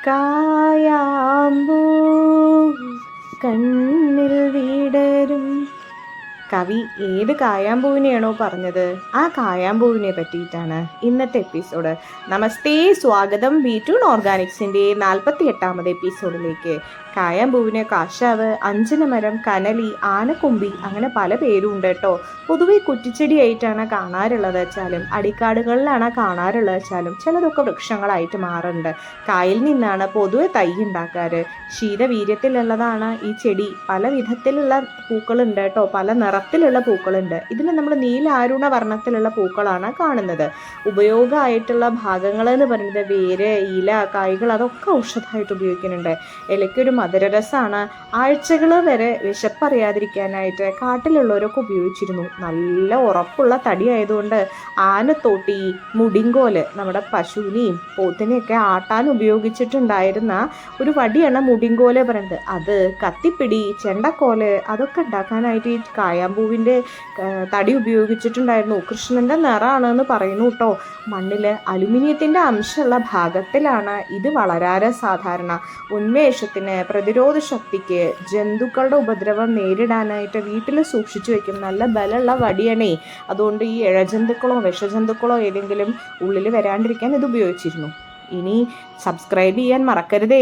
കായാമ്പൂ കണ്ണിൽ വിടരും. കവി ഏത് കായാമ്പൂവിനെയാണോ പറഞ്ഞത് ആ കായാമ്പൂവിനെ പറ്റിയിട്ടാണ് ഇന്നത്തെ എപ്പിസോഡ്. നമസ്തേ, സ്വാഗതം ബി2 ഓർഗാനിക്സിൻ്റെ 48ാമത് എപ്പിസോഡിലേക്ക്. കായാമ്പൂവിന് കാശാവ്, അഞ്ചനമരം, കനലി, ആനക്കൊമ്പി അങ്ങനെ പല പേരും ഉണ്ട് കേട്ടോ. പൊതുവെ കുറ്റിച്ചെടിയായിട്ടാണ് കാണാറുള്ളത് വെച്ചാലും അടിക്കാടുകളിലാണ് കാണാറുള്ളത് വെച്ചാലും ചിലതൊക്കെ വൃക്ഷങ്ങളായിട്ട് മാറുന്നുണ്ട്. കായിൽ നിന്നാണ് പൊതുവെ തൈ ഉണ്ടാക്കാറ്. ശീതവീര്യത്തിലുള്ളതാണ് ഈ ചെടി. പല വിധത്തിലുള്ള പൂക്കളുണ്ട് കേട്ടോ, പല നിറത്തിലുള്ള പൂക്കളുണ്ട്. ഇതിൽ നമ്മൾ നീലാരുണ വർണ്ണത്തിലുള്ള പൂക്കളാണ് കാണുന്നത്. ഉപയോഗമായിട്ടുള്ള ഭാഗങ്ങൾ എന്ന് പറയുന്നത് വേര്, ഇല, കായ്കൾ അതൊക്കെ ഔഷധമായിട്ട് ഉപയോഗിക്കുന്നുണ്ട്. ഇലയ്ക്കൊരു മധുരരസമാണ്. ആഴ്ചകൾ വരെ വിശപ്പറിയാതിരിക്കാനായിട്ട് കാട്ടിലുള്ളവരൊക്കെ ഉപയോഗിച്ചിരുന്നു. നല്ല ഉറപ്പുള്ള തടി ആയതുകൊണ്ട് ആനത്തോട്ടി, മുടിങ്കോല്, നമ്മുടെ പശുവിനെയും പോത്തിനെയൊക്കെ ആട്ടാൻ ഉപയോഗിച്ചിട്ടുണ്ടായിരുന്ന ഒരു വടിയാണ് മുടിങ്കോല് പറയുന്നത്. അത് കത്തിപ്പിടി, ചെണ്ടക്കോല് അതൊക്കെ ഉണ്ടാക്കാനായിട്ട് ഈ കായാമ്പൂവിൻ്റെ തടി ഉപയോഗിച്ചിട്ടുണ്ടായിരുന്നു. കൃഷ്ണൻ്റെ നിറമാണെന്ന് പറയുന്നു കേട്ടോ. മണ്ണിൽ അലുമിനിയത്തിൻ്റെ അംശമുള്ള ഭാഗത്തിലാണ് ഇത് വളരാറ് സാധാരണ. ഉന്മേഷത്തിന്, പ്രതിരോധ ശക്തിക്ക്, ജന്തുക്കളുടെ ഉപദ്രവം നേരിടാനായിട്ട് വീട്ടിൽ സൂക്ഷിച്ചു വെക്കും. നല്ല ബലമുള്ള വടിയണേ. അതുകൊണ്ട് ഈ ഇഴജന്തുക്കളോ വിഷജന്തുക്കളോ ഏതെങ്കിലും ഉള്ളിൽ വരാണ്ടിരിക്കാൻ ഇത് ഉപയോഗിച്ചിരുന്നു. ഇനി സബ്സ്ക്രൈബ് ചെയ്യാൻ മറക്കരുതേ.